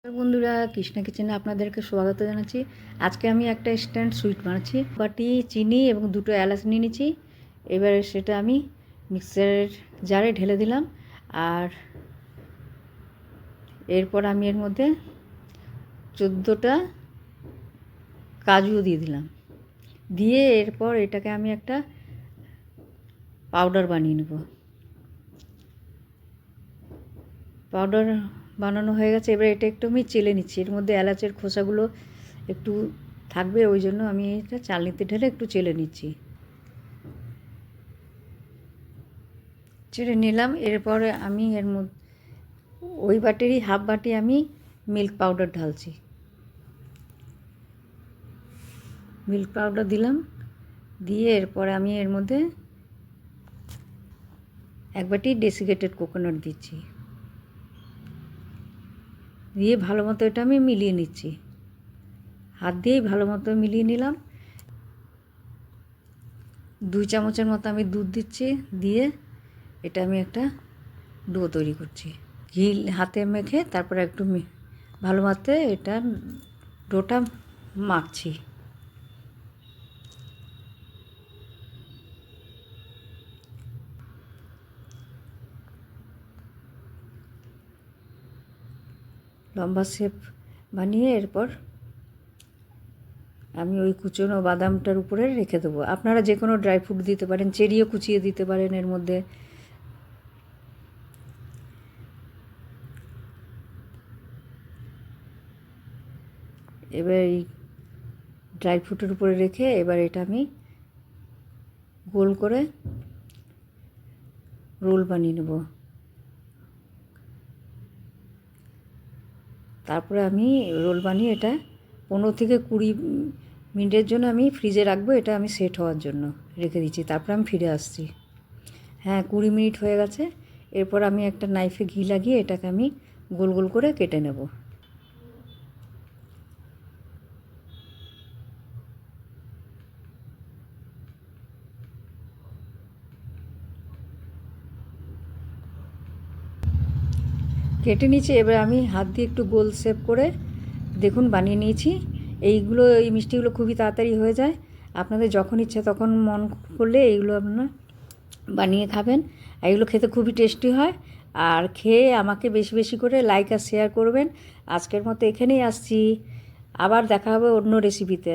বন্ধুরা, কৃষ্ণা কিচেনে আপনাদেরকে স্বাগত জানাচ্ছি। আজকে আমি একটা ইনস্ট্যান্ট সুইট বানাচ্ছি। বাটি চিনি এবং দুটো এলাচ নিয়ে নিচ্ছি। এবারে সেটা আমি মিক্সারের জারে ঢেলে দিলাম। আর এরপর আমি এর মধ্যে 14টা কাজুও দিয়ে দিলাম। দিয়ে এরপর এটাকে আমি একটা পাউডার বানিয়ে নেব। পাউডার বানানো হয়ে গেছে। এবার এটা একটু আমি চেলে নিচ্ছি। এর মধ্যে এলাচের খোসাগুলো একটু থাকবে, ওই জন্য আমি এটা চালনিতে ঢেলে একটু চেলে নিচ্ছি। চেলে নিলাম। এরপরে আমি এর মধ্যে ওই বাটিরই হাফ বাটি আমি মিল্ক পাউডার ঢালছি। মিল্ক পাউডার দিলাম। দিয়ে এরপরে আমি এর মধ্যে এক বাটি ডেসিকেটেড কোকোনাট দিচ্ছি। দিয়ে ভালো মতো এটা আমি মিলিয়ে নিচ্ছি। হাত দিয়েই ভালো মতো মিলিয়ে নিলাম। 2 চামচের মতো আমি দুধ দিচ্ছি। দিয়ে এটা আমি একটা ডো তৈরি করছি। ঘি হাতে মেখে তারপরে একটু ভালো মতো এটা ডোটা মাখছি। লম্বা শেপ বানিয়ে এরপর আমি ওই কুচনো বাদামটার উপরে রেখে দেবো। আপনারা যে কোনো ড্রাই ফ্রুট দিতে পারেন, চেরিও কুচিয়ে দিতে পারেন এর মধ্যে। এবার এই ড্রাই ফ্রুটের উপরে রেখে এবার এটা আমি গোল করে রোল বানিয়ে নেব। তারপরে আমি রোল বানিয়ে এটা 15 থেকে 20 মিনিটের জন্য আমি ফ্রিজে রাখবো। এটা আমি সেট হওয়ার জন্য রেখে দিচ্ছি। তারপরে আমি ফিরে আসছি। হ্যাঁ, 20 মিনিট হয়ে গেছে। এরপর আমি একটা নাইফে ঘি লাগিয়ে এটাকে আমি গোল গোল করে কেটে নেব। কেটে নিয়েছি। এবার আমি হাত দিয়ে একটু গোল শেপ করে দেখুন বানিয়ে নিয়েছি। এই মিষ্টিগুলো খুবই তাড়াতাড়ি হয়ে যায়। আপনাদের যখন ইচ্ছা তখন মন করলে এইগুলো আপনারা বানিয়ে খাবেন। এগুলো খেতে খুবই টেস্টি হয়। আর খেয়ে আমাকে বেশি বেশি করে লাইক আর শেয়ার করবেন। আজকের মতো এখানেই আসছি। আবার দেখা হবে অন্য রেসিপিতে।